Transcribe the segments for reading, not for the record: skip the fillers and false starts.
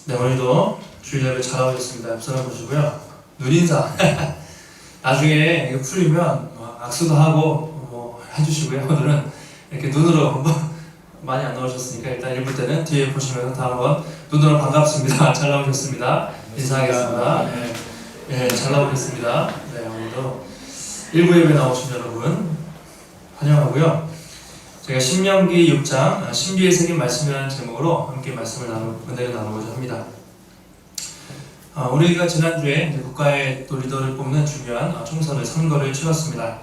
네, 오늘도 주일 예배 잘 나오셨습니다. 옆사람 보시고요. 눈인사. 나중에 이거 풀리면 악수도 하고 해주시고요. 오늘은 이렇게 눈으로 한번 많이 안 나오셨으니까 일단 읽을 때는 뒤에 보시면서 다 한번 눈으로 반갑습니다. 잘 나오셨습니다. 인사하겠습니다. 네, 잘 나오셨습니다. 네, 오늘도 일부 예배 나오신 여러분 환영하고요. 제가 신명기 6장 신비의 새긴 말씀이라는 제목으로 함께 은혜를 나누고자 합니다. 우리가 지난주에 국가의 또 리더를 뽑는 중요한 총선을 선거를 치렀습니다.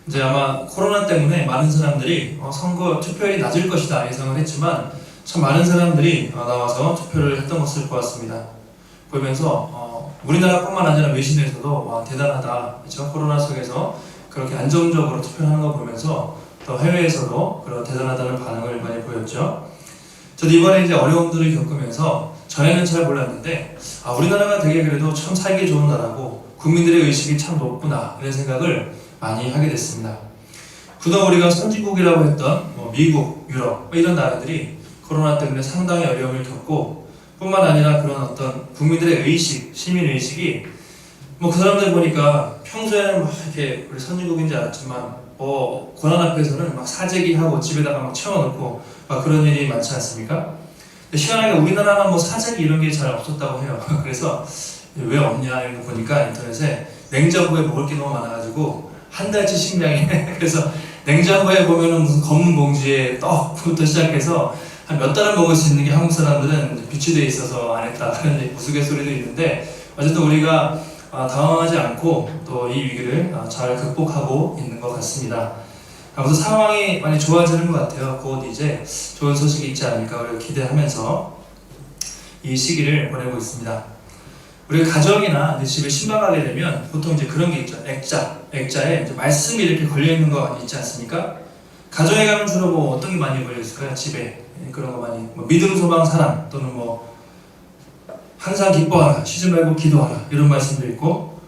이제 아마 코로나 때문에 많은 사람들이 선거 투표율이 낮을 것이다 예상을 했지만 참 많은 사람들이 나와서 투표를 했던 것을 보았습니다. 보면서 우리나라뿐만 아니라 외신에서도 와 대단하다, 그렇죠? 코로나 속에서 그렇게 안정적으로 투표를 하는 거 보면서 또 해외에서도 그런 대단하다는 반응을 많이 보였죠. 저도 이번에 이제 어려움들을 겪으면서 전에는 잘 몰랐는데 우리나라가 되게 그래도 참 살기 좋은 나라고 국민들의 의식이 참 높구나 이런 생각을 많이 하게 됐습니다. 그동안 우리가 선진국이라고 했던 미국, 유럽 이런 나라들이 코로나 때문에 상당히 어려움을 겪고 뿐만 아니라 그런 어떤 국민들의 의식, 시민의식이 그 사람들 보니까 평소에는 막 이렇게 우리 선진국인 줄 알았지만 고난 앞에서는 막 사재기하고 집에다가 막 채워놓고 막 그런 일이 많지 않습니까? 근데 희한하게 우리나라는 사재기 이런 게 잘 없었다고 해요. 그래서 왜 없냐 이런 거 보니까 인터넷에 냉장고에 먹을 게 너무 많아가지고 한 달치 식량이 그래서 냉장고에 보면은 무슨 검은 봉지에 떡부터 시작해서 한 몇 달은 먹을 수 있는 게 한국 사람들은 비치돼 있어서 안 했다 그런 우스갯소리도 있는데 어쨌든 우리가 당황하지 않고 또 이 위기를 잘 극복하고 있는 것 같습니다. 아무튼 상황이 많이 좋아지는 것 같아요. 곧 이제 좋은 소식이 있지 않을까 우리가 기대하면서 이 시기를 보내고 있습니다. 우리 가정이나 이제 집에 신방하게 되면 보통 이제 그런 게 있죠. 액자에 이제 말씀이 이렇게 걸려 있는 거 있지 않습니까? 가정에 가면 주로 어떤 게 많이 걸려 있을까요? 집에 그런 거 많이 믿음, 소망, 사랑 또는 항상 기뻐하라, 쉬지 말고 기도하라 이런 말씀도 있고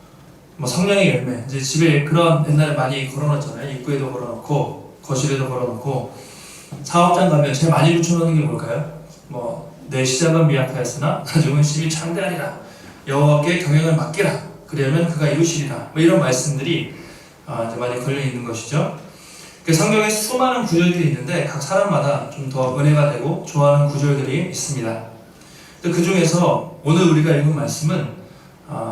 성령의 열매 이제 집에 그런 옛날에 많이 걸어놨잖아요. 입구에도 걸어놓고 거실에도 걸어놓고 사업장 가면 제일 많이 붙여놓는 게 뭘까요? 내 시작은 미약하였으나 나중은 심히 창대하리라, 여호와께 경영을 맡기라, 그러면 그가 이루시리라 이런 말씀들이 이제 많이 걸려 있는 것이죠. 성경에 수많은 구절들이 있는데 각 사람마다 좀 더 은혜가 되고 좋아하는 구절들이 있습니다. 그 중에서 오늘 우리가 읽은 말씀은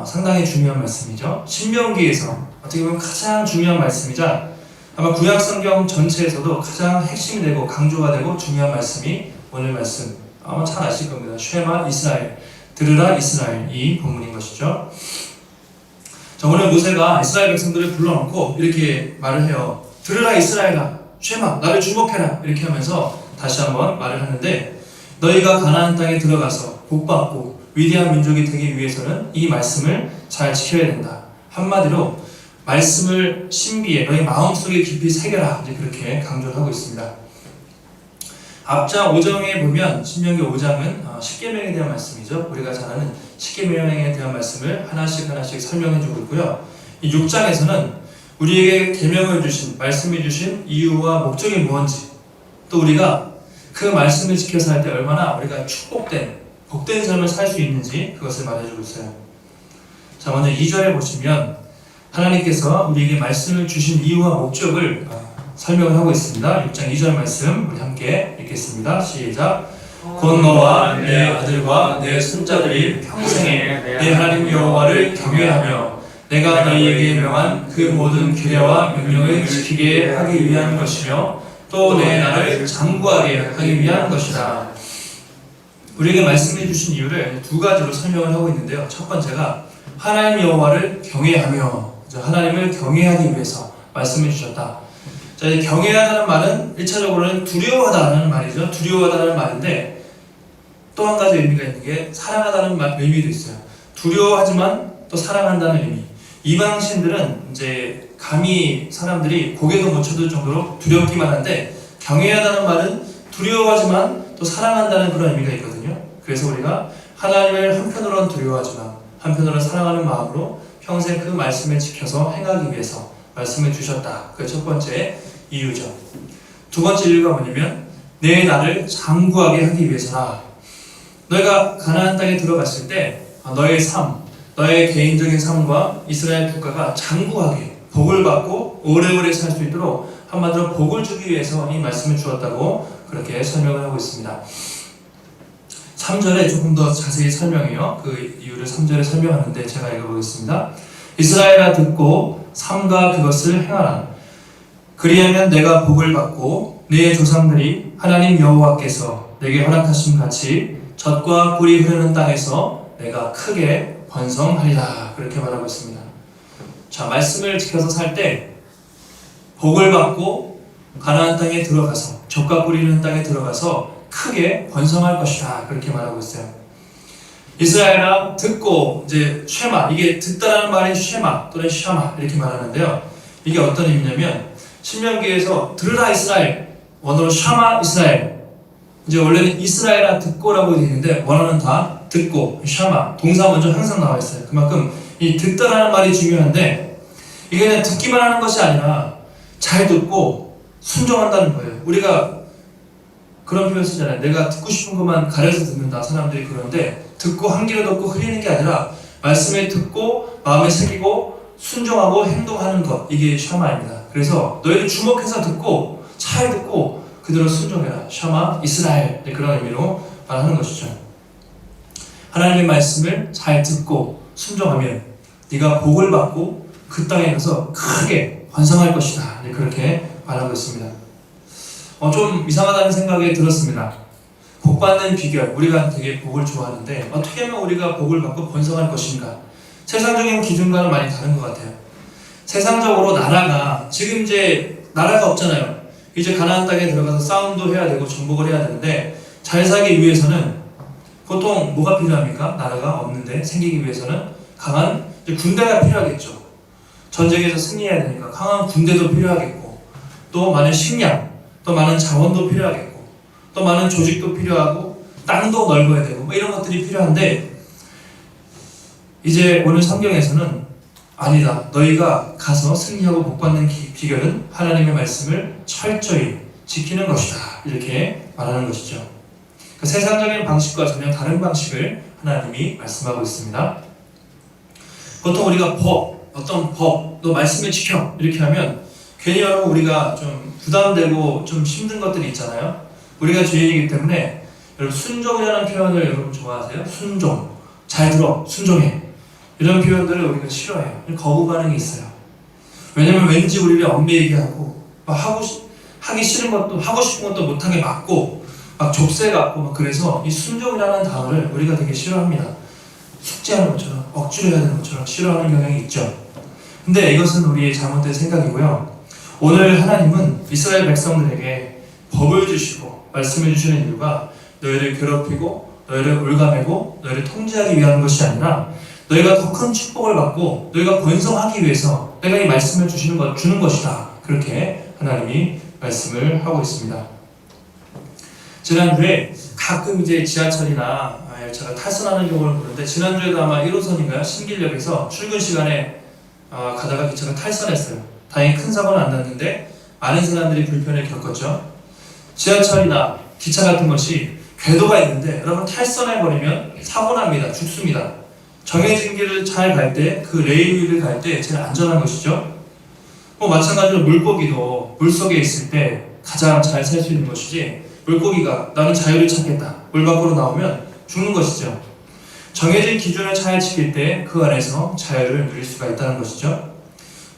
상당히 중요한 말씀이죠. 신명기에서 어떻게 보면 가장 중요한 말씀이자 아마 구약성경 전체에서도 가장 핵심이 되고 강조가 되고 중요한 말씀이 오늘 말씀 아마 잘 아실 겁니다. 쉐마 이스라엘, 들으라 이스라엘, 이 본문인 것이죠. 자, 오늘 모세가 이스라엘 백성들을 불러놓고 이렇게 말을 해요. 들으라 이스라엘아, 쉐마, 나를 주목해라 이렇게 하면서 다시 한번 말을 하는데 너희가 가나안 땅에 들어가서 복받고 위대한 민족이 되기 위해서는 이 말씀을 잘 지켜야 된다. 한마디로 말씀을 신비에 너희 마음속에 깊이 새겨라 이제 그렇게 강조를 하고 있습니다. 앞장 5장에 보면 신명기 5장은 십계명에 대한 말씀이죠. 우리가 잘 아는 십계명에 대한 말씀을 하나씩 설명해 주고 있고요. 이 6장에서는 우리에게 계명을 주신, 말씀해 주신 이유와 목적이 무엇인지 또 우리가 그 말씀을 지켜서 할 때 얼마나 우리가 복된 삶을 살 수 있는지 그것을 말해주고 있어요. 자, 먼저 2절에 보시면 하나님께서 우리에게 말씀을 주신 이유와 목적을 설명을 하고 있습니다. 6장 2절 말씀 우리 함께 읽겠습니다. 시작. 곧 너와 내 아들과 내 손자들이 평생에 내 하나님 여호와를 경외하며 내가 너희에게 명한 그 모든 규례와 명령을 지키게 하기 위한 것이며 또 내 나를 장구하게 하기 위한 것이다. 우리에게 말씀해 주신 이유를 두 가지로 설명을 하고 있는데요. 첫 번째가 하나님 여호와를 경외하며, 하나님을 경외하기 위해서 말씀해 주셨다. 자, 이 경외하다는 말은 1차적으로는 두려워하다는 말이죠. 두려워하다는 말인데 또 한 가지 의미가 있는 게 사랑하다는 의미도 있어요. 두려워하지만 또 사랑한다는 의미. 이방신들은 이제 감히 사람들이 고개도 못 쳐들 정도로 두렵기만 한데 경외하다는 말은 두려워하지만 또 사랑한다는 그런 의미가 있거든요. 그래서 우리가 하나님을 한편으로는 두려워하지만 한편으로는 사랑하는 마음으로 평생 그 말씀을 지켜서 행하기 위해서 말씀을 주셨다. 그게 첫 번째 이유죠. 두 번째 이유가 뭐냐면 내 나를 장구하게 하기 위해서라. 너희가 가나안 땅에 들어갔을 때 너의 삶, 너의 개인적인 삶과 이스라엘 국가가 장구하게 복을 받고 오래오래 살 수 있도록 한마디로 복을 주기 위해서 이 말씀을 주었다고 그렇게 설명을 하고 있습니다. 3절에 조금 더 자세히 설명해요. 그 이유를 3절에 설명하는데 제가 읽어보겠습니다. 이스라엘아 듣고 삼가 그것을 행하라. 그리하면 내가 복을 받고 네 조상들이 하나님 여호와께서 내게 허락하신 같이 젖과 꿀이 흐르는 땅에서 내가 크게 번성하리라. 그렇게 말하고 있습니다. 자, 말씀을 지켜서 살 때 복을 받고 가나안 땅에 들어가서 젖과 꿀이 흐르는 땅에 들어가서 크게 번성할 것이다. 그렇게 말하고 있어요. 이스라엘아 듣고 이제 쉐마, 이게 듣다라는 말이 쉐마 또는 샤마 이렇게 말하는데요. 이게 어떤 의미냐면 신명기에서 들으라 이스라엘, 원어로 샤마 이스라엘. 이제 원래는 이스라엘아 듣고라고 되어 있는데 원어는 다 듣고 샤마 동사 먼저 항상 나와 있어요. 그만큼 이 듣다라는 말이 중요한데 이게 그냥 듣기만 하는 것이 아니라 잘 듣고 순종한다는 거예요. 우리가 그런 표현 쓰잖아요. 내가 듣고 싶은 것만 가려서 듣는다. 사람들이 그러는데 듣고 한 귀로 듣고 흐리는 게 아니라 말씀에 듣고 마음에 새기고 순종하고 행동하는 것, 이게 샤마입니다. 그래서 너희들 주목해서 듣고 잘 듣고 그대로 순종해라. 샤마 이스라엘, 그런 의미로 말하는 것이죠. 하나님의 말씀을 잘 듣고 순종하면 네가 복을 받고 그 땅에 가서 크게 번성할 것이다. 그렇게 말하고 있습니다. 좀 이상하다는 생각이 들었습니다. 복 받는 비결, 우리가 되게 복을 좋아하는데 어떻게 하면 우리가 복을 받고 번성할 것인가? 세상적인 기준과는 많이 다른 것 같아요. 세상적으로 나라가 지금 이제 나라가 없잖아요. 이제 가나안 땅에 들어가서 싸움도 해야 되고 정복을 해야 되는데 잘 살기 위해서는 보통 뭐가 필요합니까? 나라가 없는데 생기기 위해서는 강한 군대가 필요하겠죠. 전쟁에서 승리해야 되니까 강한 군대도 필요하겠고 또 많은 식량, 또 많은 자원도 필요하겠고 또 많은 조직도 필요하고 땅도 넓어야 되고 뭐 이런 것들이 필요한데 이제 오늘 성경에서는 아니다. 너희가 가서 승리하고 복받는 비결은 하나님의 말씀을 철저히 지키는 것이다. 이렇게 말하는 것이죠. 그 세상적인 방식과 전혀 다른 방식을 하나님이 말씀하고 있습니다. 보통 우리가 어떤 법, 너 말씀을 지켜 이렇게 하면 괜히 여러분 우리가 좀 부담되고 좀 힘든 것들이 있잖아요. 우리가 죄인이기 때문에 여러분 순종이라는 표현을 여러분 좋아하세요? 순종, 잘 들어, 순종해. 이런 표현들을 우리가 싫어해요. 거부 반응이 있어요. 왜냐면 왠지 우리를 얽매이게 하고 하기 싫은 것도 하고 싶은 것도 못하게 막고 막 좁새 같고 막 그래서 이 순종이라는 단어를 우리가 되게 싫어합니다. 숙제하는 것처럼 억지로 해야 되는 것처럼 싫어하는 경향이 있죠. 근데 이것은 우리의 잘못된 생각이고요. 오늘 하나님은 이스라엘 백성들에게 법을 주시고 말씀을 주시는 이유가 너희를 괴롭히고 너희를 올가매고 너희를 통제하기 위한 것이 아니라 너희가 더 큰 축복을 받고 너희가 번성하기 위해서 내가 이 말씀을 주는 것이다. 그렇게 하나님이 말씀을 하고 있습니다. 지난주에 가끔 이제 지하철이나 열차가 탈선하는 경우를 보는데 지난주에도 아마 1호선인가요? 신길역에서 출근 시간에 가다가 기차가 탈선했어요. 다행히 큰 사고는 안 났는데 많은 사람들이 불편을 겪었죠. 지하철이나 기차 같은 것이 궤도가 있는데 여러분 탈선해버리면 사고 납니다. 죽습니다. 정해진 길을 잘 갈 때 그 레일 위를 갈 때 제일 안전한 것이죠. 마찬가지로 물고기도 물속에 있을 때 가장 잘 살 수 있는 것이지 물고기가 나는 자유를 찾겠다 물 밖으로 나오면 죽는 것이죠. 정해진 기준을 잘 지킬 때 그 안에서 자유를 누릴 수가 있다는 것이죠.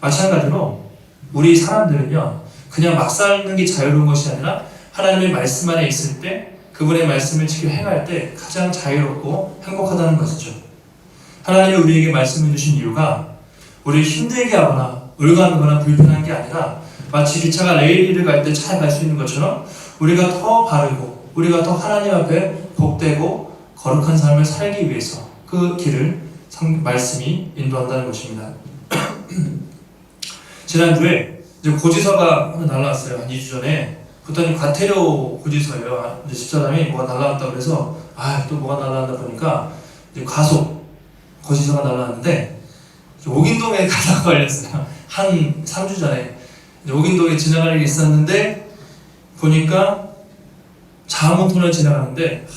마찬가지로 우리 사람들은요 그냥 막 사는 게 자유로운 것이 아니라 하나님의 말씀 안에 있을 때 그분의 말씀을 지켜 행할 때 가장 자유롭고 행복하다는 것이죠. 하나님이 우리에게 말씀해 주신 이유가 우리를 힘들게 하거나 올가매거나 불편한 게 아니라 마치 기차가 레일 위를 갈 때 잘 갈 수 있는 것처럼 우리가 더 바르고 우리가 더 하나님 앞에 복되고 거룩한 삶을 살기 위해서 그 길을 말씀이 인도한다는 것입니다. 지난주에 이제 고지서가 하나 날라왔어요. 한 2주 전에. 그랬더니 과태료 고지서예요. 이제 집사람이 뭐가 날라왔다고 그래서 또 뭐가 날라왔다 보니까 이제 과속 고지서가 날라왔는데 옥인동에 가다가 걸렸어요. 한 3주 전에 옥인동에 지나갈 일이 있었는데 보니까 자문톤을 지나가는데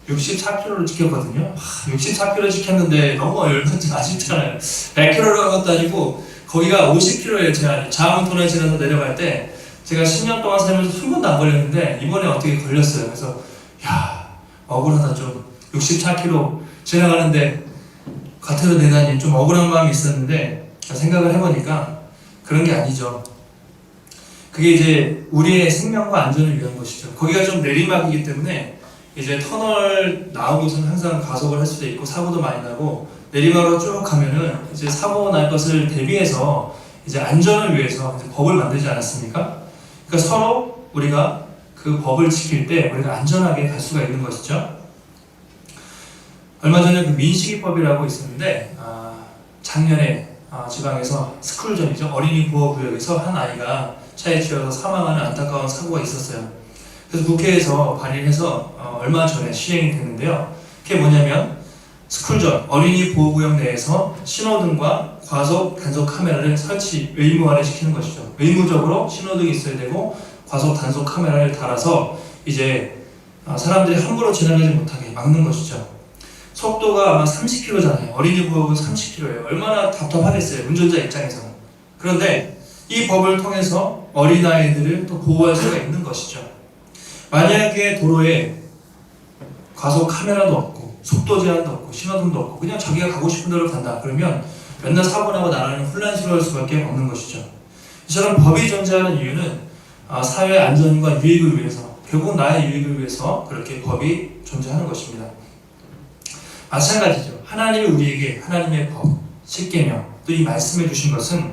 64kg를 지켰거든요. 64kg 지켰는데 너무 얼마인지 아쉽잖아요. 100kg로 한 것도 아니고 거기가 50kg의 제한이. 자원토론에 지나서 내려갈 때 제가 10년 동안 살면서 한 번도 안 걸렸는데 이번에 어떻게 걸렸어요. 그래서 야, 억울하다. 좀 64kg 지나가는데 과태료 내다니 좀 억울한 마음이 있었는데 생각을 해보니까 그런 게 아니죠. 그게 이제 우리의 생명과 안전을 위한 것이죠. 거기가 좀 내리막이기 때문에 이제 터널 나오고서는 항상 가속을 할 수도 있고 사고도 많이 나고, 내리막으로 쭉 가면은 이제 사고 날 것을 대비해서 이제 안전을 위해서 이제 법을 만들지 않았습니까? 그러니까 서로 우리가 그 법을 지킬 때 우리가 안전하게 갈 수가 있는 것이죠. 얼마 전에 그 민식이법이라고 있었는데 작년에 지방에서 스쿨존이죠. 어린이 보호구역에서 한 아이가 차에 치여서 사망하는 안타까운 사고가 있었어요. 그래서 국회에서 발의해서 얼마 전에 시행이 됐는데요. 그게 뭐냐면 스쿨존, 어린이 보호구역 내에서 신호등과 과속 단속 카메라를 설치 의무화를 시키는 것이죠. 의무적으로 신호등이 있어야 되고 과속 단속 카메라를 달아서 이제 사람들이 함부로 지나가지 못하게 막는 것이죠. 속도가 아마 30km잖아요. 어린이 보호구역 30km예요. 얼마나 답답하겠어요, 운전자 입장에서는. 그런데 이 법을 통해서 어린아이들을 또 보호할 수가 있는 것이죠. 만약에 도로에 과속 카메라도 없고 속도 제한도 없고 신호등도 없고 그냥 자기가 가고 싶은 대로 간다, 그러면 맨날 사고 나고 나라는 혼란스러울 수밖에 없는 것이죠. 이처럼 법이 존재하는 이유는 사회 안전과 유익을 위해서, 결국 나의 유익을 위해서 그렇게 법이 존재하는 것입니다. 마찬가지죠. 하나님이 우리에게 하나님의 법, 십계명, 또 이 말씀해 주신 것은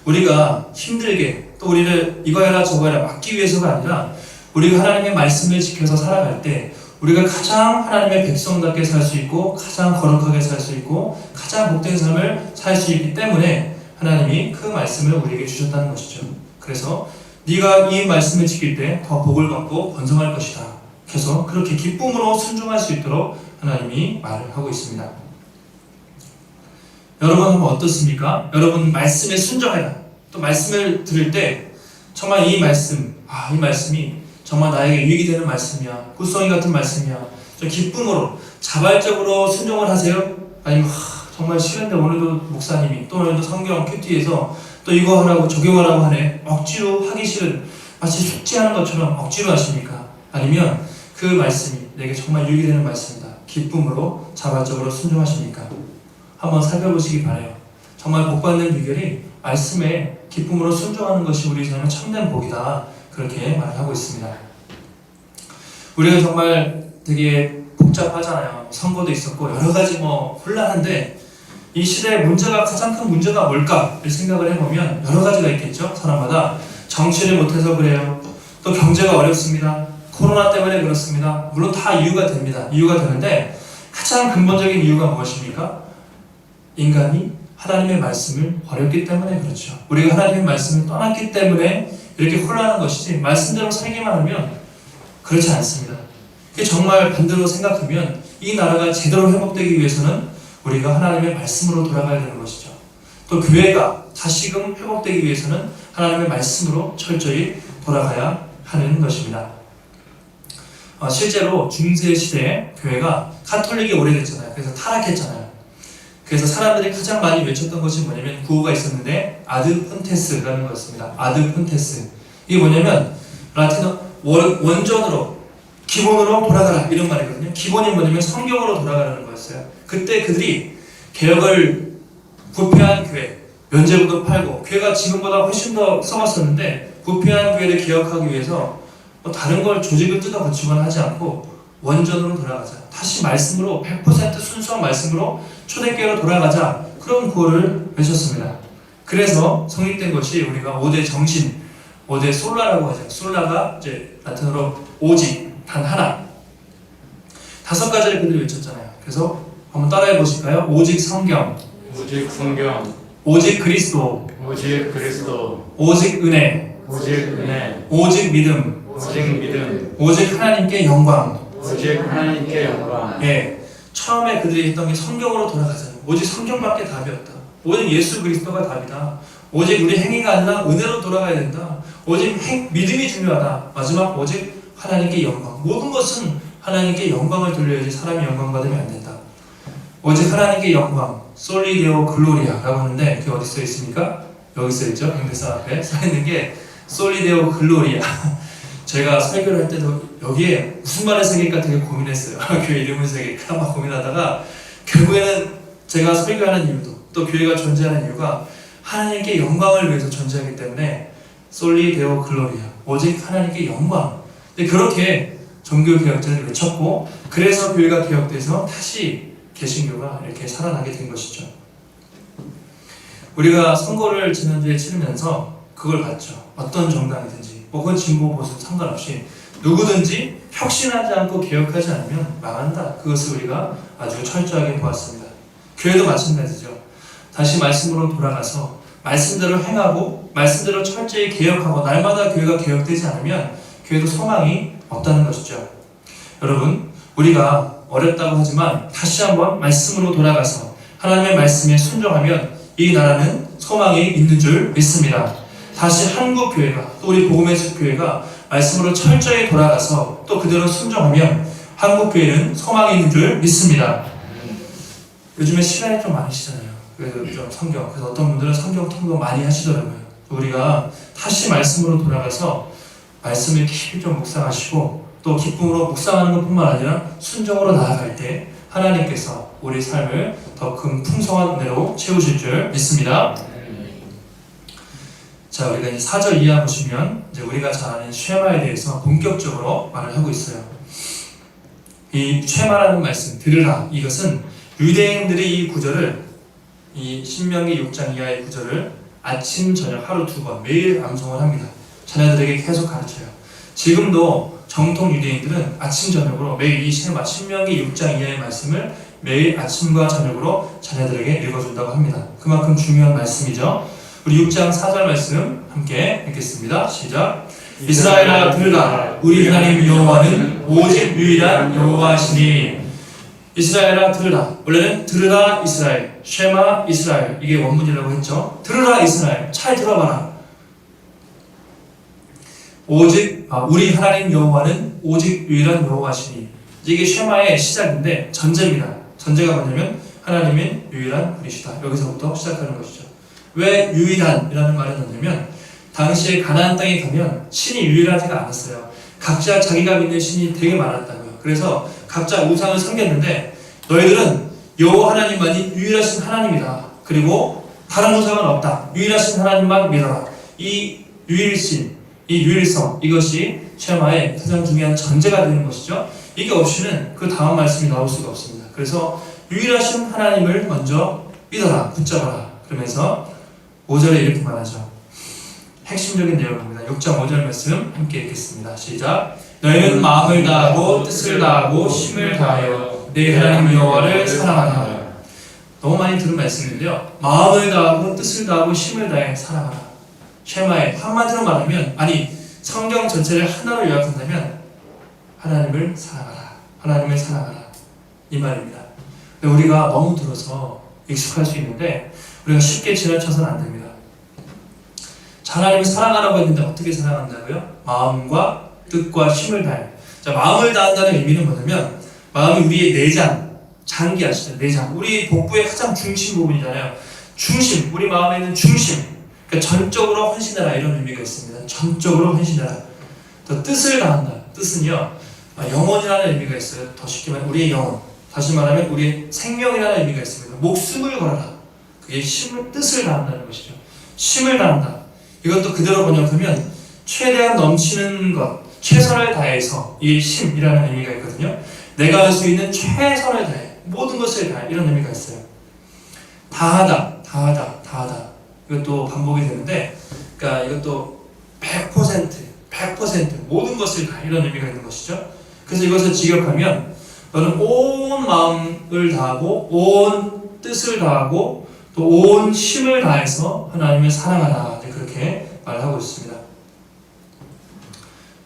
우리가 힘들게 또 우리를 이거 해라 저거 해라 막기 위해서가 아니라 우리가 하나님의 말씀을 지켜서 살아갈 때 우리가 가장 하나님의 백성답게 살 수 있고 가장 거룩하게 살 수 있고 가장 복된 삶을 살 수 있기 때문에 하나님이 그 말씀을 우리에게 주셨다는 것이죠. 그래서 네가 이 말씀을 지킬 때 더 복을 받고 번성할 것이다. 그래서 그렇게 기쁨으로 순종할 수 있도록 하나님이 말을 하고 있습니다. 여러분 한번 어떻습니까? 여러분 말씀에 순종해라. 또 말씀을 들을 때 정말 이 말씀, 이 말씀이 정말 나에게 유익이 되는 말씀이야, 굿송이 같은 말씀이야, 좀 기쁨으로 자발적으로 순종을 하세요? 아니면 정말 싫은데 오늘도 목사님이 또 오늘도 성경 큐티에서 또 이거 하라고 적용하라고 하네, 억지로 하기 싫은, 마치 숙제하는 것처럼 억지로 하십니까? 아니면 그 말씀이 내게 정말 유익이 되는 말씀이다, 기쁨으로 자발적으로 순종하십니까? 한번 살펴보시기 바라요. 정말 복받는 비결이 말씀에 기쁨으로 순종하는 것이 우리 삶의 참된 복이다, 그렇게 말을 하고 있습니다. 우리가 정말 되게 복잡하잖아요. 선거도 있었고 여러 가지 혼란한데 이 시대의 문제가, 가장 큰 문제가 뭘까를 생각을 해보면 여러 가지가 있겠죠. 사람마다 정치를 못해서 그래요. 또 경제가 어렵습니다. 코로나 때문에 그렇습니다. 물론 다 이유가 됩니다. 이유가 되는데 가장 근본적인 이유가 무엇입니까? 인간이 하나님의 말씀을 버렸기 때문에 그렇죠. 우리가 하나님의 말씀을 떠났기 때문에 이렇게 혼란한 것이지, 말씀대로 살기만 하면 그렇지 않습니다. 그게 정말 반대로 생각하면 이 나라가 제대로 회복되기 위해서는 우리가 하나님의 말씀으로 돌아가야 되는 것이죠. 또 교회가 다시금 회복되기 위해서는 하나님의 말씀으로 철저히 돌아가야 하는 것입니다. 실제로 중세 시대에 교회가 카톨릭이 오래됐잖아요. 그래서 타락했잖아요. 그래서 사람들이 가장 많이 외쳤던 것이 뭐냐면 구호가 있었는데 아드 푼테스라는 거였습니다. 아드 푼테스. 이게 뭐냐면 라틴어 원전으로, 기본으로 돌아가라, 이런 말이거든요. 기본이 뭐냐면 성경으로 돌아가라는 거였어요. 그때 그들이 개혁을 부패한 교회, 면죄부도 팔고 교회가 지금보다 훨씬 더 썩었었는데 부패한 교회를 개혁하기 위해서 다른 걸 조직을 뜯어고치거나 하지 않고 원전으로 돌아가자, 다시 말씀으로 100% 순수한 말씀으로 초대교회로 돌아가자, 그런 구호를 외쳤습니다. 그래서 성립된 것이 우리가 5대 정신, 5대 솔라라고 하죠. 솔라가 이제 라틴어로 오직, 단 하나, 5가지를 그들이 외쳤잖아요. 그래서 한번 따라해 보실까요? 오직 성경, 오직 성경, 오직 그리스도, 오직 그리스도, 오직 은혜, 오직 은혜, 오직 믿음, 오직 믿음, 오직 하나님께 영광. 오직 하나님께 영광. 예, 처음에 그들이 했던 게 성경으로 돌아가자. 오직 성경밖에 답이 없다. 오직 예수 그리스도가 답이다. 오직 우리 행위가 아니라 은혜로 돌아가야 된다. 오직 믿음이 중요하다. 마지막 오직 하나님께 영광. 모든 것은 하나님께 영광을 돌려야지 사람이 영광 받으면 안 된다. 오직 하나님께 영광, 솔리 데오 글로리아라고 하는데 그게 어디 써 있습니까? 여기 써 있죠. 경배상 앞에 써 있는 게 솔리 데오 글로리아. 제가 설교를 할 때도 여기에 무슨 말을 새길까 되게 고민했어요. 교회 이름을 새길까 막 고민하다가 결국에는 제가 설교하는 이유도 또 교회가 존재하는 이유가 하나님께 영광을 위해서 존재하기 때문에 솔리 데오 글로리아, 오직 하나님께 영광. 근데 그렇게 종교개혁자를 외쳤고 그래서 교회가 개혁돼서 다시 개신교가 이렇게 살아나게 된 것이죠. 우리가 선거를 지난주에 치르면서 그걸 봤죠. 어떤 정당이든지 그건 진보 보수 상관없이 누구든지 혁신하지 않고 개혁하지 않으면 망한다. 그것을 우리가 아주 철저하게 보았습니다. 교회도 마찬가지죠. 다시 말씀으로 돌아가서 말씀대로 행하고 말씀대로 철저히 개혁하고 날마다 교회가 개혁되지 않으면 교회도 소망이 없다는 것이죠. 여러분, 우리가 어렵다고 하지만 다시 한번 말씀으로 돌아가서 하나님의 말씀에 순종하면 이 나라는 소망이 있는 줄 믿습니다. 다시 한국 교회가 또 우리 복음의 숲 교회가 말씀으로 철저히 돌아가서 또 그대로 순종하면 한국 교회는 소망이 있는 줄 믿습니다. 요즘에 시간이 좀 많으시잖아요. 그래서 좀 성경, 그래서 어떤 분들은 성경 통독 많이 하시더라고요. 우리가 다시 말씀으로 돌아가서 말씀을 깊이 좀 묵상하시고 또 기쁨으로 묵상하는 것뿐만 아니라 순종으로 나아갈 때 하나님께서 우리 삶을 더 큰 풍성한 은혜로 채우실 줄 믿습니다. 자, 우리가 이제 4절 이하 보시면 이제 우리가 잘 아는 쉐마에 대해서 본격적으로 말을 하고 있어요. 이 쉐마라는 말씀, 들으라, 이것은 유대인들이 이 구절을 이 신명기 6장 이하의 구절을 아침 저녁 하루 2번 매일 암송을 합니다. 자녀들에게 계속 가르쳐요. 지금도 정통 유대인들은 아침 저녁으로 매일 이 쉐마 신명기 6장 이하의 말씀을 매일 아침과 저녁으로 자녀들에게 읽어준다고 합니다. 그만큼 중요한 말씀이죠. 우리 6장 4절 말씀 함께 읽겠습니다. 시작. 이스라엘아 들으라, 우리 하나님 여호와는 오직 유일한 여호와시니. 이스라엘아 들으라. 원래는 들으라 이스라엘, 쉐마 이스라엘, 이게 원문이라고 했죠. 들으라 이스라엘, 잘 들어봐라. 오직 우리 하나님 여호와는 오직 유일한 여호와시니. 이게 쉐마의 시작인데 전제입니다. 전제가 뭐냐면 하나님은 유일한 분이시다. 여기서부터 시작하는 것이죠. 왜 유일한이라는 말을 넣냐면 당시에 가나안 땅에 가면 신이 유일하지가 않았어요. 각자 자기가 믿는 신이 되게 많았다고요. 그래서 각자 우상을 섬겼는데 너희들은 여호와 하나님만이 유일하신 하나님이다. 그리고 다른 우상은 없다. 유일하신 하나님만 믿어라. 이 유일신, 이 유일성, 이것이 쉐마의 가장 중요한 전제가 되는 것이죠. 이게 없이는 그 다음 말씀이 나올 수가 없습니다. 그래서 유일하신 하나님을 먼저 믿어라, 붙잡아라. 그러면서 5절에 이렇게 말하죠. 핵심적인 내용입니다. 6장 5절 말씀 함께 읽겠습니다. 시작. 너희는 마음을 다하고 뜻을 다하고 힘을 다하여 내 하나님 여호와를 사랑하라. 너무 많이 들은 말씀인데요. 마음을 다하고 뜻을 다하고 힘을 다해 사랑하라. 쉐마에 한마디로 말하면, 아니 성경 전체를 하나로 요약한다면 하나님을 사랑하라. 하나님을 사랑하라. 이 말입니다. 우리가 너무 들어서 익숙할 수 있는데 우리가 쉽게 지나쳐서는 안 됩니다. 하나님을 사랑하라고 했는데 어떻게 사랑한다고요? 마음과 뜻과 힘을 다해. 자, 마음을 다한다는 의미는 뭐냐면 마음이 우리의 내장, 장기 아시죠? 내장. 우리 복부의 가장 중심 부분이잖아요. 중심, 우리 마음에 있는 중심. 그러니까 전적으로 헌신하라 이런 의미가 있습니다. 전적으로 헌신하라. 또 뜻을 다한다. 뜻은요, 영혼이라는 의미가 있어요. 더 쉽게 말하면 우리의 영혼. 다시 말하면 우리의 생명이라는 의미가 있습니다. 목숨을 걸어라. 그게 뜻을 다한다는 것이죠. 힘을 다한다. 이것도 그대로 번역하면 최대한 넘치는 것, 최선을 다해서, 이 힘이라는 의미가 있거든요. 내가 할 수 있는 최선을 다해, 모든 것을 다해, 이런 의미가 있어요. 다하다, 다하다, 다하다. 이것도 반복이 되는데, 그러니까 이것도 100% 모든 것을 다, 이런 의미가 있는 것이죠. 그래서 이것을 직역하면 너는 온 마음을 다하고 온 뜻을 다하고 또 온 힘을 다해서 하나님을 사랑하라. 그렇게 말하고 있습니다.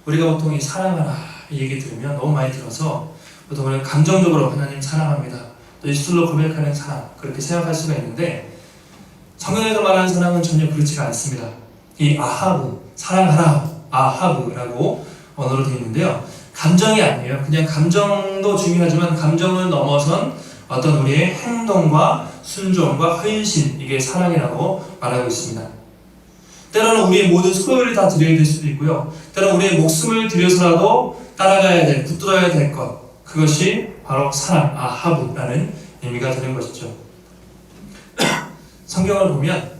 우리가 보통 이 사랑하라 이 얘기 들으면 너무 많이 들어서 보통 우리가 감정적으로 하나님 사랑합니다. 또 입술로 고백하는 사랑 그렇게 생각할 수가 있는데 성경에서 말하는 사랑은 전혀 그렇지가 않습니다. 이 아하브, 사랑하라 아하브라고 언어로 되어 있는데요. 감정이 아니에요. 그냥 감정도 중요하지만 감정을 넘어선 어떤 우리의 행동과 순종과 헌신, 이게 사랑이라고 말하고 있습니다. 때로는 우리의 모든 소유를 다 드려야 될 수도 있고요. 때로는 우리의 목숨을 들여서라도 따라가야 될, 붙들어야 될 것, 그것이 바로 사랑, 아하브라는 의미가 되는 것이죠. 성경을 보면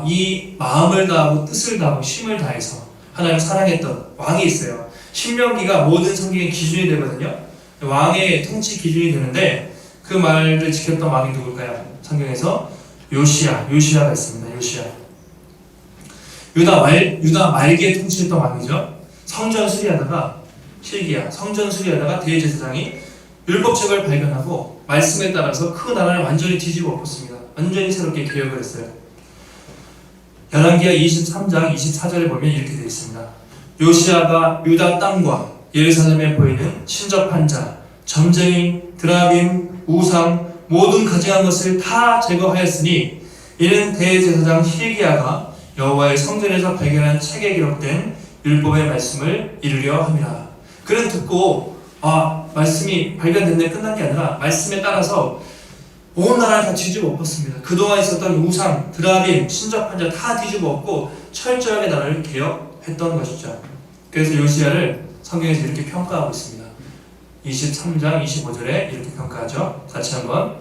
이 마음을 다하고 뜻을 다하고 힘을 다해서 하나님을 사랑했던 왕이 있어요. 신명기가 모든 성경의 기준이 되거든요. 왕의 통치 기준이 되는데 그 말을 지켰던 왕이 누굴까요? 성경에서 요시야가 있습니다. 요시야. 유다 말기에 통치했던 왕이죠. 성전 수리하다가 대제사장이 율법책을 발견하고 말씀에 따라서 그 나라를 완전히 뒤집어 엎었습니다. 완전히 새롭게 개혁을 했어요. 열왕기하 23장 24절에 보면 이렇게 되어 있습니다. 요시야가 유다 땅과 예루살렘에 보이는 신접한 자, 점쟁이, 드라빔, 우상, 모든 가증한 것을 다 제거하였으니 이는 대제사장 hil기야가 여호와의 성전에서 발견한 책에 기록된 율법의 말씀을 이루려 함이라. 그는 듣고 말씀이 발견됐네 끝난 게 아니라 말씀에 따라서 온 나라를 다 뒤집어 엎었습니다. 그동안 있었던 우상, 드라빔, 신접한 자 다 뒤집어 엎고 철저하게 나라를 개혁했던 것이죠. 그래서 요시야를 성경에서 이렇게 평가하고 있습니다. 23장 25절에 이렇게 평가하죠. 같이 한번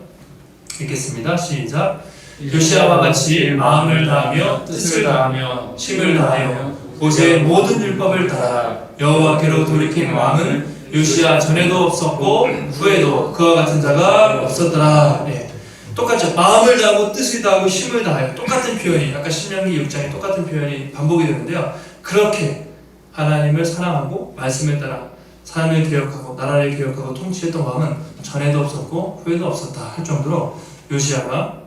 읽겠습니다. 시작. 요시야와 같이 마음을 다하며 뜻을 다하며 힘을 다하여 모세의 모든 율법을 따라 여호와께로 돌이킨 왕은 요시야 전에도 없었고 후에도 그와 같은 자가 없었더라. 똑같죠. 마음을 다하고 뜻을 다하고 힘을 다하여, 똑같은 표현이 아까 신명기 6장에 똑같은 표현이 반복이 되는데요. 그렇게 하나님을 사랑하고 말씀에 따라 삶을 개혁하고 나라를 개혁하고 통치했던 왕은 전에도 없었고 후에도 없었다 할 정도로 요시야가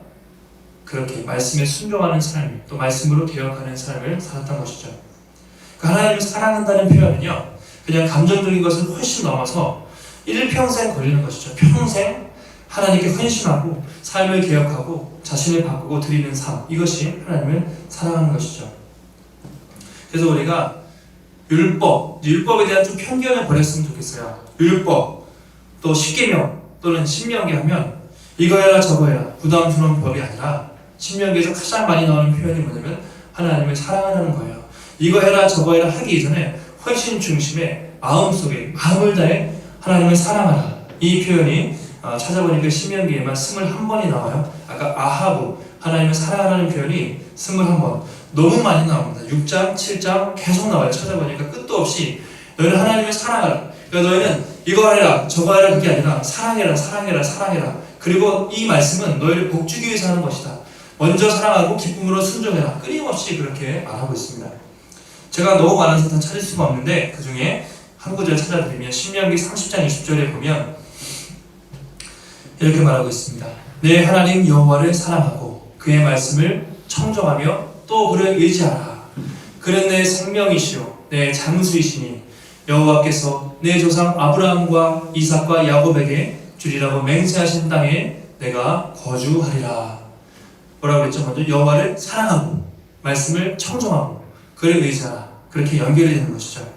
그렇게 말씀에 순종하는 삶, 또 말씀으로 개혁하는 삶을 살았던 것이죠. 하나님을 사랑한다는 표현은요, 그냥 감정적인 것을 훨씬 넘어서 일평생 걸리는 것이죠. 평생 하나님께 헌신하고 삶을 개혁하고 자신을 바꾸고 드리는 삶, 이것이 하나님을 사랑하는 것이죠. 그래서 우리가 율법에 대한 좀 편견을 버렸으면 좋겠어요. 율법, 또 십계명 또는 신명기 하면 이거 해라 저거 해라 부담스러운 법이 아니라 신명기에서 가장 많이 나오는 표현이 뭐냐면 하나님을 사랑하는 거예요. 이거 해라 저거 해라 하기 이전에 헌신 중심의 마음속에 마음을 다해 하나님을 사랑하라, 이 표현이 찾아보니까 신명기에만 21번이 나와요. 아까 아하브, 하나님을 사랑하라는 표현이 21번, 너무 많이 나옵니다. 6장, 7장 계속 나와요. 찾아보니까 끝도 없이 너희는 하나님을 사랑하라. 그러니까 너희는 이거 해라 저거 해라 그게 아니라 사랑해라 사랑해라 사랑해라. 그리고 이 말씀은 너희를 복주기 위해서 하는 것이다. 먼저 사랑하고 기쁨으로 순종해라. 끊임없이 그렇게 말하고 있습니다. 제가 너무 많아서 다 찾을 수가 없는데 그 중에 한 구절 찾아드리면 신명기 30장 20절에 보면 이렇게 말하고 있습니다. 내 하나님 여호와를 사랑하고 그의 말씀을 청정하며 또 그를 의지하라. 그는 내 생명이시요 내 장수이시니 여호와께서 내 조상 아브라함과 이삭과 야곱에게 주리라고 맹세하신 땅에 내가 거주하리라. 뭐라고 했죠? 먼저 여호와를 사랑하고 말씀을 청정하고 그를 의지하라. 그렇게 연결이 되는 것이죠.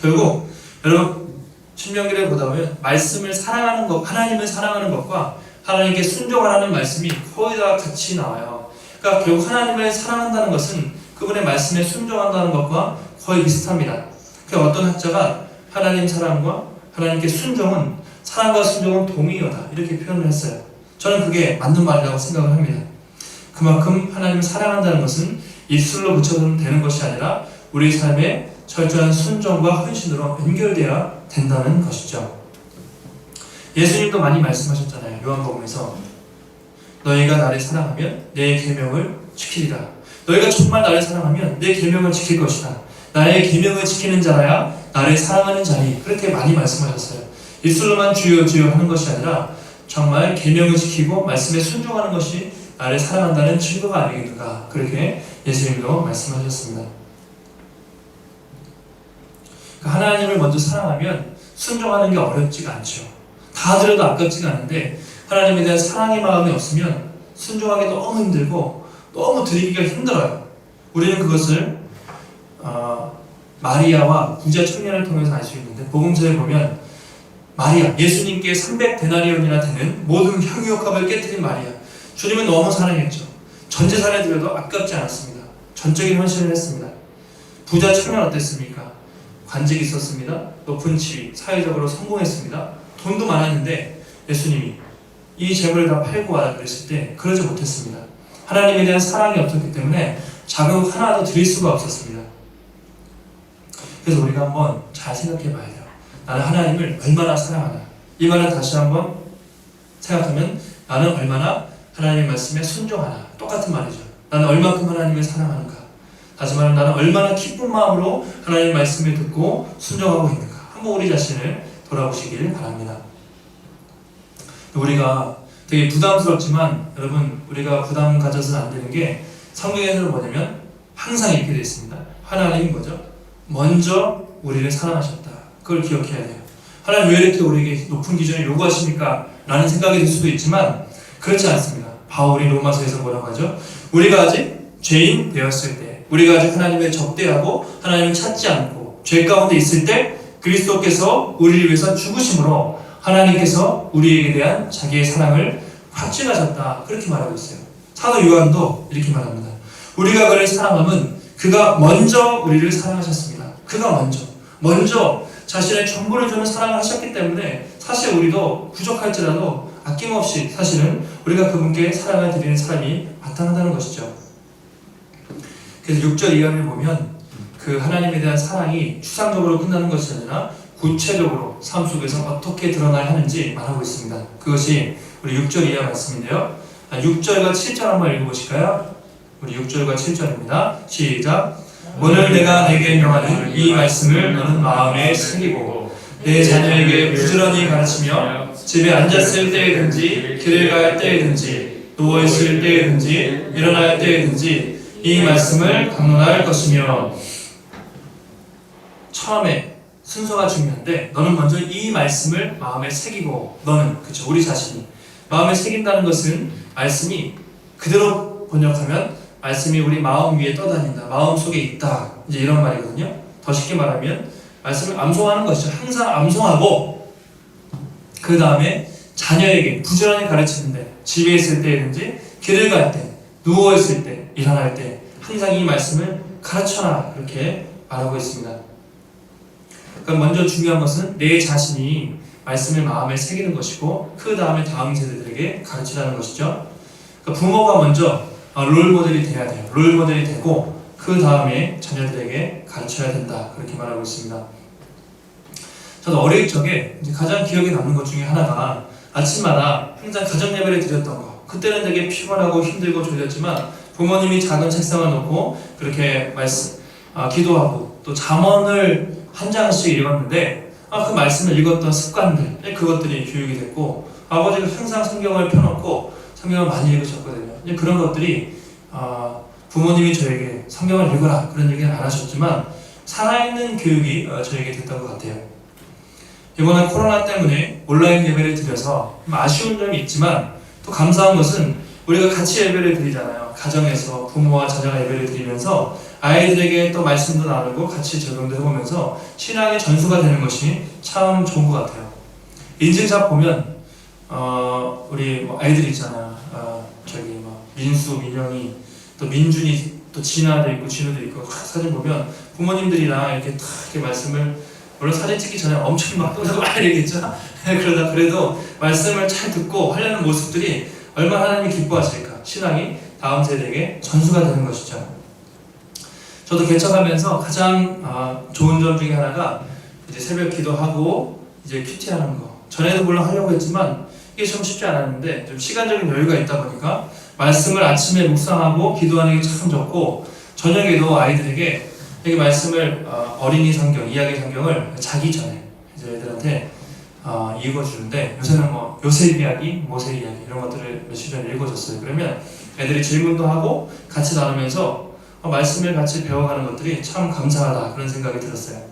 결국 여러분 신명기를 보다 보면 말씀을 사랑하는 것, 하나님을 사랑하는 것과 하나님께 순종하라는 말씀이 거의 다 같이 나와요. 그러니까 결국 하나님을 사랑한다는 것은 그분의 말씀에 순종한다는 것과 거의 비슷합니다. 그러니까 어떤 학자가 하나님 사랑과 하나님께 순종은 사랑과 순종은 동의어다 이렇게 표현을 했어요. 저는 그게 맞는 말이라고 생각을 합니다. 그만큼 하나님을 사랑한다는 것은 입술로 붙여서는 되는 것이 아니라 우리 삶에 철저한 순종과 헌신으로 연결되어야 된다는 것이죠. 예수님도 많이 말씀하셨잖아요. 요한복음에서 너희가 나를 사랑하면 내 계명을 지키리라. 너희가 정말 나를 사랑하면 내 계명을 지킬 것이다. 나의 계명을 지키는 자라야 나를 사랑하는 자니, 그렇게 많이 말씀하셨어요. 입술로만 주여 주여 하는 것이 아니라 정말 계명을 지키고 말씀에 순종하는 것이 나를 사랑한다는 증거가 아니겠는가, 그렇게 예수님도 말씀하셨습니다. 하나님을 먼저 사랑하면 순종하는 게 어렵지가 않죠. 다 들어도 아깝지가 않은데 하나님에 대한 사랑의 마음이 없으면 순종하기 너무 힘들고 너무 드리기가 힘들어요. 우리는 그것을 마리아와 부자 청년을 통해서 알 수 있는데, 복음서에 보면 마리아, 예수님께 300데나리온이나 되는 모든 향유옥합을 깨뜨린 마리아, 주님은 너무 사랑했죠. 전 재산에 들여도 아깝지 않았습니다. 전적인 헌신을 했습니다. 부자 청년 어땠습니까? 관직이 있었습니다. 높은 지위, 사회적으로 성공했습니다. 돈도 많았는데 예수님이 이 재물을 다 팔고 와라 그랬을 때 그러지 못했습니다. 하나님에 대한 사랑이 없었기 때문에 자격 하나도 드릴 수가 없었습니다. 그래서 우리가 한번 잘 생각해 봐야 돼요. 나는 하나님을 얼마나 사랑하나. 이 말을 다시 한번 생각하면 나는 얼마나 하나님의 말씀에 순종하나. 똑같은 말이죠. 나는 얼마큼 하나님을 사랑하는가. 다시 말하면 나는 얼마나 기쁜 마음으로 하나님의 말씀을 듣고 순종하고 있는가. 한번 우리 자신을 돌아보시길 바랍니다. 우리가 되게 부담스럽지만 여러분, 우리가 부담 가져서는 안 되는 게 성경에서는 뭐냐면 항상 이렇게 되어 있습니다. 하나님이 뭐죠? 먼저 우리를 사랑하셨다. 그걸 기억해야 돼요. 하나님 왜 이렇게 우리에게 높은 기준을 요구하십니까? 라는 생각이 들 수도 있지만 그렇지 않습니다. 바울이 로마서에서 뭐라고 하죠? 우리가 아직 죄인 되었을 때, 우리가 아직 하나님을 적대하고 하나님을 찾지 않고 죄 가운데 있을 때 그리스도께서 우리를 위해서 죽으심으로 하나님께서 우리에게 대한 자기의 사랑을 확증하셨다. 그렇게 말하고 있어요. 사도 요한도 이렇게 말합니다. 우리가 그를 사랑함은 그가 먼저 우리를 사랑하셨습니다. 그가 먼저 자신의 전부를 주는 사랑을 하셨기 때문에 사실 우리도 부족할지라도 아낌없이 사실은 우리가 그분께 사랑을 드리는 사람이 마땅하다는 것이죠. 그래서 6절 이하를 보면 그 하나님에 대한 사랑이 추상적으로 끝나는 것이 아니라 구체적으로 삶 속에서 어떻게 드러나야 하는지 말하고 있습니다. 그것이 우리 6절 이하 말씀인데요. 6절과 7절 한번 읽어보실까요? 우리 6절과 7절입니다. 시작. 오늘 내가 내게 명하는 이 말씀을 너는 마음에 새기고 내 자녀에게 부지런히 가르치며 집에 앉았을 때든지 길을 갈 때든지 누워있을 때든지 일어날 때든지 이 말씀을 강론할 것이며. 처음에 순서가 중요한데 너는 먼저 이 말씀을 마음에 새기고, 너는, 그쵸, 우리 자신이 마음에 새긴다는 것은 말씀이 그대로 번역하면 말씀이 우리 마음 위에 떠다닌다, 마음 속에 있다, 이제 이런 말이거든요. 더 쉽게 말하면 말씀을 암송하는 것이죠. 항상 암송하고 그 다음에 자녀에게 부지런히 가르치는데, 집에 있을 때든지 길을 갈 때, 누워 있을 때, 일어날 때 항상 이 말씀을 가르쳐라, 그렇게 말하고 있습니다. 그러니까 먼저 중요한 것은 내 자신이 말씀을 마음에 새기는 것이고 그 다음에 다음 세대들에게 가르치라는 것이죠. 그러니까 부모가 먼저 롤모델이 돼야 돼요. 롤모델이 되고 그 다음에 자녀들에게 가르쳐야 된다, 그렇게 말하고 있습니다. 저도 어릴 적에 이제 가장 기억에 남는 것 중에 하나가 아침마다 항상 가정 예배를 드렸던 거. 그때는 되게 피곤하고 힘들고 졸렸지만 부모님이 작은 책상을 놓고 그렇게 기도하고 또 잠언을 한 장씩 읽었는데 그 말씀을 읽었던 습관들, 그것들이 교육이 됐고, 아버지가 항상 성경을 펴놓고 성경을 많이 읽으셨거든요. 이제 그런 것들이 부모님이 저에게 성경을 읽어라 그런 얘기는 안 하셨지만 살아있는 교육이 저에게 됐던 것 같아요. 이번에 코로나 때문에 온라인 예배를 드려서 아쉬운 점이 있지만 또 감사한 것은 우리가 같이 예배를 드리잖아요. 가정에서 부모와 자녀가 예배를 드리면서 아이들에게 또 말씀도 나누고 같이 적용도 해보면서 신앙의 전수가 되는 것이 참 좋은 것 같아요. 인증샷 보면 우리 아이들 있잖아요. 민수, 민영이, 또 민준이, 또 진아도 있고 진우도 있고 사진 보면 부모님들이랑 이렇게 탁 이렇게 말씀을, 물론 사진 찍기 전에 엄청 막 많이 얘기했죠. 그러다 그래도 말씀을 잘 듣고 하려는 모습들이 얼마나 하나님이 기뻐하실까. 신앙이 다음 세대에게 전수가 되는 것이죠. 저도 개척하면서 가장 좋은 점 중에 하나가 이제 새벽 기도하고 이제 큐티하는 거. 전에도 물론 하려고 했지만 이게 좀 쉽지 않았는데 좀 시간적인 여유가 있다 보니까 말씀을 아침에 묵상하고 기도하는 게 참 좋고, 저녁에도 아이들에게 이 말씀을 어린이 성경, 이야기 성경을 자기 전에 이제 애들한테 읽어주는데, 요새는 뭐 요셉 이야기, 모세 이야기 이런 것들을 며칠 전에 읽어줬어요. 그러면 애들이 질문도 하고 같이 나누면서 말씀을 같이 배워가는 것들이 참 감사하다, 그런 생각이 들었어요.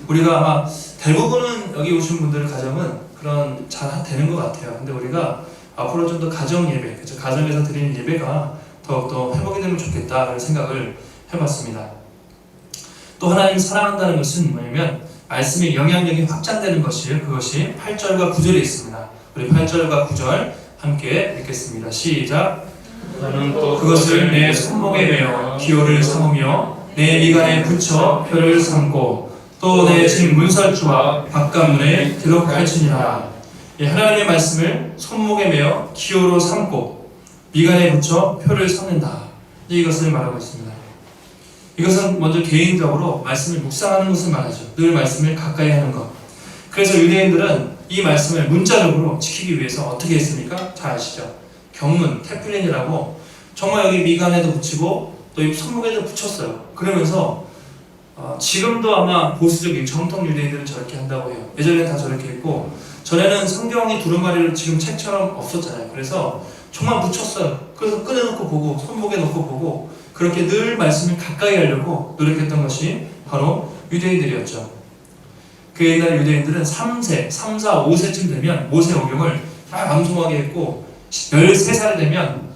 우리가 아마 대부분은 여기 오신 분들 가정은 그런 잘 되는 것 같아요. 근데 우리가 앞으로 좀 더 가정 예배, 그렇죠? 가정에서 드리는 예배가 더욱더 회복이 되면 좋겠다, 그런 생각을 해봤습니다. 또 하나님 사랑한다는 것은 뭐냐면 말씀의 영향력이 확장되는 것이에요. 그것이 8절과 9절에 있습니다. 우리 8절과 9절 함께 읽겠습니다. 시작. 너는 또 그것을 내 손목에 매어 기호를 삼으며 내 미간에 붙여 표를 삼고 또 내 집 문설주와 바깥문에 기록할지니라. 하나님의 말씀을 손목에 매어 기호로 삼고 미간에 붙여 표를 삼는다. 이것을 말하고 있습니다. 이것은 먼저 개인적으로 말씀을 묵상하는 것을 말하죠. 늘 말씀을 가까이 하는 것. 그래서 유대인들은 이 말씀을 문자적으로 지키기 위해서 어떻게 했습니까? 잘 아시죠? 경문, 테플린이라고 정말 여기 미간에도 붙이고 또 이 손목에도 붙였어요. 그러면서 지금도 아마 보수적인 정통 유대인들은 저렇게 한다고 해요. 예전에는 다 저렇게 했고 전에는 성경이 두루마리로 지금 책처럼 없었잖아요. 그래서 정말 붙였어요. 그래서 꺼내놓고 보고 손목에 놓고 보고 그렇게 늘 말씀을 가까이 하려고 노력했던 것이 바로 유대인들이었죠. 그 옛날 유대인들은 3세, 3, 4, 5세쯤 되면 모세오경을 막 암송하게 했고 13살이 되면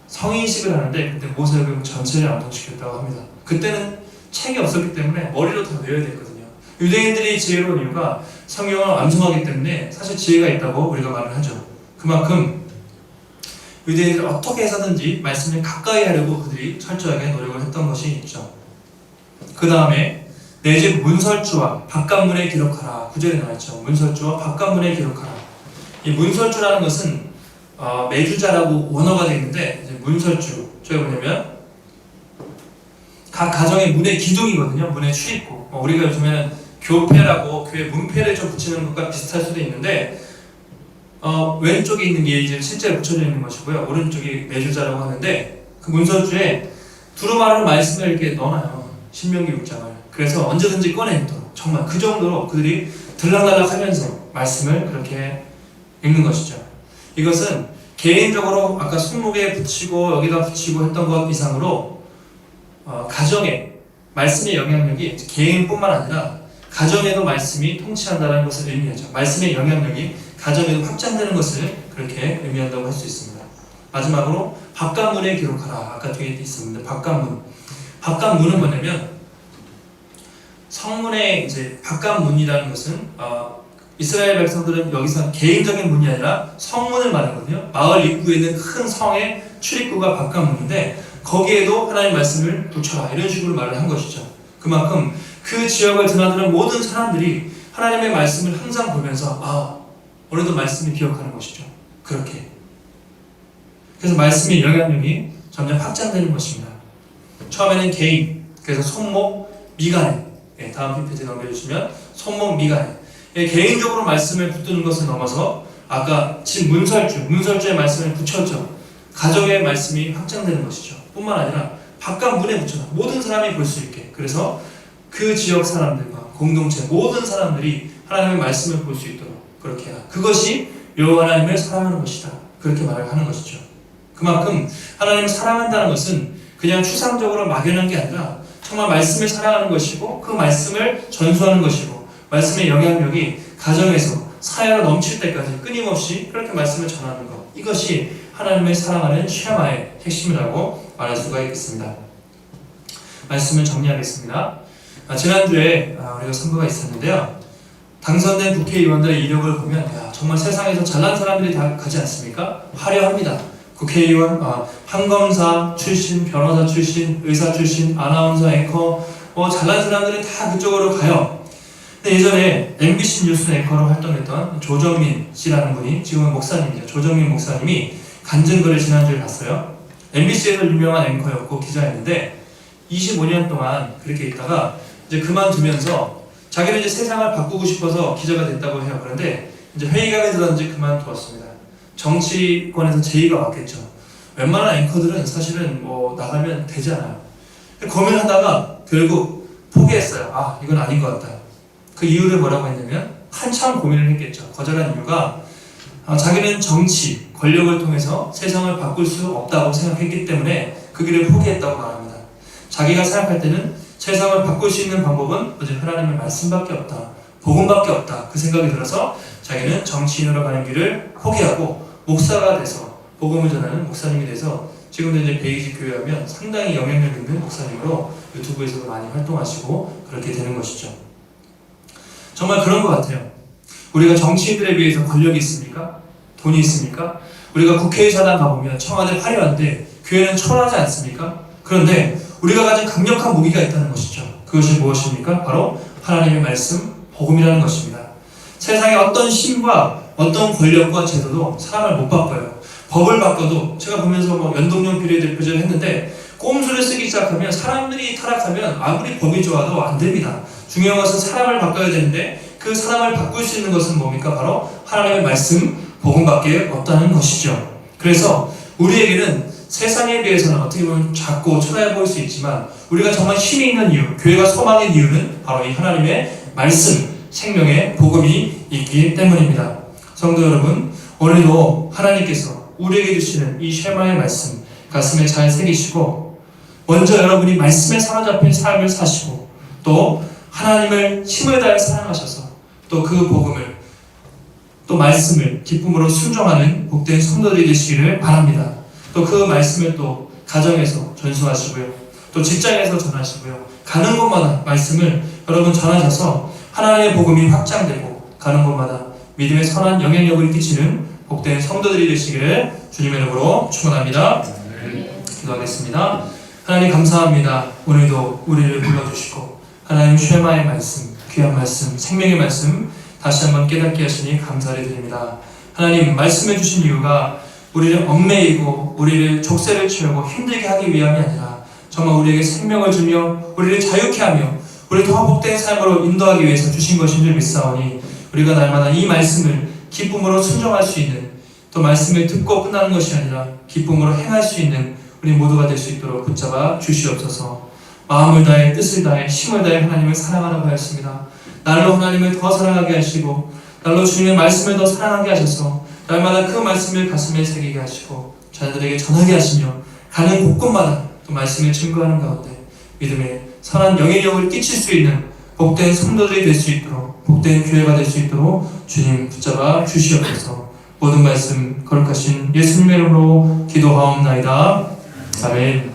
성인식을 하는데 그때 모세오경 전체를 암송시켰다고 합니다. 그때는 책이 없었기 때문에 머리로 다 외워야 됐거든요. 유대인들이 지혜로운 이유가 성경을 암송하기 때문에 사실 지혜가 있다고 우리가 말을 하죠. 그만큼 유대인들이 어떻게 해서든지 말씀을 가까이 하려고 그들이 철저하게 노력을 했던 것이 있죠. 그 다음에 내 집 문설주와 바깥문에 기록하라. 9절에 나와있죠. 문설주와 바깥문에 기록하라. 이 문설주라는 것은 매주자라고 원어가 되어 있는데 이제 문설주, 저게 뭐냐면 각 가정의 문의 기둥이거든요. 문의 출입구. 우리가 요즘에는 교패라고 교회 문패를 좀 붙이는 것과 비슷할 수도 있는데 왼쪽에 있는 게 이제 실제로 붙여져 있는 것이고요. 오른쪽이 매주자라고 하는데 그 문설주에 두루마리로 말씀을 이렇게 넣어놔요. 신명기 6장을. 그래서 언제든지 꺼내도록 정말 그 정도로 그들이 들락날락 하면서 말씀을 그렇게 읽는 것이죠. 이것은 개인적으로 아까 손목에 붙이고 여기다 붙이고 했던 것 이상으로 가정에 말씀의 영향력이 개인뿐만 아니라 가정에도 말씀이 통치한다는 것을 의미하죠. 말씀의 영향력이 가정에도 확장되는 것을 그렇게 의미한다고 할 수 있습니다. 마지막으로 바깥문에 기록하라. 아까 뒤에 있습니다. 바깥문. 바깥문은 뭐냐면 성문의 이제 바깥문이라는 것은 이스라엘 백성들은 여기서 개인적인 문이 아니라 성문을 말하거든요. 마을 입구에 있는 큰 성의 출입구가 바깥문인데 거기에도 하나님의 말씀을 붙여라. 이런 식으로 말을 한 것이죠. 그만큼 그 지역을 드나드는 모든 사람들이 하나님의 말씀을 항상 보면서 오늘도 말씀을 기억하는 것이죠. 그렇게. 그래서 말씀의 영향력이 점점 확장되는 것입니다. 처음에는 개인, 그래서 손목, 미간에 다음 PPT 넘겨주시면 손목, 미간에 개인적으로 말씀을 붙드는 것을 넘어서 아까 집 문설주의 말씀을 붙였죠. 가정의 말씀이 확장되는 것이죠. 뿐만 아니라 바깥 문에 붙여서 모든 사람이 볼 수 있게. 그래서 그 지역 사람들과 공동체 모든 사람들이 하나님의 말씀을 볼 수 있도록 그렇게 해라. 그것이 여호와 하나님을 사랑하는 것이다. 그렇게 말을 하는 것이죠. 그만큼 하나님을 사랑한다는 것은 그냥 추상적으로 막연한 게 아니라 정말 말씀을 사랑하는 것이고 그 말씀을 전수하는 것이고 말씀의 영향력이 가정에서 사회가 넘칠 때까지 끊임없이 그렇게 말씀을 전하는 것. 이것이 하나님을 사랑하는 쉐마의 핵심이라고 말할 수가 있겠습니다. 말씀을 정리하겠습니다. 지난주에 우리가 선거가 있었는데요. 당선된 국회의원들의 이력을 보면 정말 세상에서 잘난 사람들이 다 가지 않습니까? 화려합니다. 국회의원, 판검사 출신, 변호사 출신, 의사 출신, 아나운서, 앵커 잘난 사람들이 다 그쪽으로 가요. 근데 예전에 MBC 뉴스 앵커로 활동했던 조정민 씨라는 분이 지금은 목사님이죠. 조정민 목사님이 간증글을 지난주에 봤어요. MBC에서 유명한 앵커였고 기자였는데 25년 동안 그렇게 있다가 이제 그만두면서 자기는 이제 세상을 바꾸고 싶어서 기자가 됐다고 해요. 그런데 이제 회의감에 들었는지 그만두었습니다. 정치권에서 제의가 왔겠죠. 웬만한 앵커들은 사실은 나가면 되잖아요. 고민하다가 결국 포기했어요. 이건 아닌 것 같다. 그 이유를 뭐라고 했냐면 한참 고민을 했겠죠. 거절한 이유가 자기는 정치, 권력을 통해서 세상을 바꿀 수 없다고 생각했기 때문에 그 길을 포기했다고 말합니다. 자기가 생각할 때는 세상을 바꿀 수 있는 방법은 오직 하나님의 말씀밖에 없다. 복음밖에 없다. 그 생각이 들어서 자기는 정치인으로 가는 길을 포기하고 목사가 돼서 복음을 전하는 목사님이 돼서 지금도 이제 베이직 교회 하면 상당히 영향력 있는 목사님으로 유튜브에서도 많이 활동하시고 그렇게 되는 것이죠. 정말 그런 것 같아요. 우리가 정치인들에 비해서 권력이 있습니까? 돈이 있습니까? 우리가 국회의사당 가보면 청와대 화려한데 교회는 초라하지 않습니까? 그런데 우리가 가진 강력한 무기가 있다는 것이죠. 그것이 무엇입니까? 바로 하나님의 말씀, 복음이라는 것입니다. 세상의 어떤 힘과 어떤 권력과 제도도 사람을 못 바꿔요. 법을 바꿔도 제가 보면서 연동형 비례대표제를 했는데 꼼수를 쓰기 시작하면 사람들이 타락하면 아무리 법이 좋아도 안 됩니다. 중요한 것은 사람을 바꿔야 되는데 그 사람을 바꿀 수 있는 것은 뭡니까? 바로 하나님의 말씀, 복음밖에 없다는 것이죠. 그래서 우리에게는 세상에 비해서는 어떻게 보면 작고 초라해 보일 수 있지만 우리가 정말 힘이 있는 이유, 교회가 소망인 이유는 바로 이 하나님의 말씀, 생명의 복음이 있기 때문입니다. 성도 여러분, 오늘도 하나님께서 우리에게 주시는 이 쉐마의 말씀 가슴에 잘 새기시고 먼저 여러분이 말씀에 사로잡힌 삶을 사시고 또 하나님을 힘을 다해 사랑하셔서 또 그 복음을 또 말씀을 기쁨으로 순종하는 복된 성도들이 되시기를 바랍니다. 또 그 말씀을 또 가정에서 전수하시고요. 또 직장에서 전하시고요. 가는 곳마다 말씀을 여러분 전하셔서 하나님의 복음이 확장되고 가는 곳마다 믿음의 선한 영향력을 끼치는 복된 성도들이 되시기를 주님의 이름으로 축원합니다. 기도하겠습니다. 하나님 감사합니다. 오늘도 우리를 불러주시고 하나님 쉐마의 말씀, 귀한 말씀, 생명의 말씀 다시 한번 깨닫게 하시니 감사를 드립니다. 하나님 말씀해 주신 이유가 우리를 얽매이고 우리를 족쇄를 채우고 힘들게 하기 위함이 아니라 정말 우리에게 생명을 주며 우리를 자유케 하며 우리 더 복된 삶으로 인도하기 위해서 주신 것인 줄 믿사오니 우리가 날마다 이 말씀을 기쁨으로 순종할 수 있는 또 말씀을 듣고 끝나는 것이 아니라 기쁨으로 행할 수 있는 우리 모두가 될 수 있도록 붙잡아 주시옵소서. 마음을 다해 뜻을 다해 힘을 다해 하나님을 사랑하라고 하였습니다. 날로 하나님을 더 사랑하게 하시고 날로 주님의 말씀을 더 사랑하게 하셔서 날마다 그 말씀을 가슴에 새기게 하시고 자녀들에게 전하게 하시며 가는 곳곳마다 또 말씀을 증거하는 가운데 믿음의 선한 영향력을 끼칠 수 있는 복된 성도들이 될 수 있도록 복된 교회가 될 수 있도록 주님 붙잡아 주시옵소서. 모든 말씀 거룩하신 예수님의 이름으로 기도하옵나이다. 아멘.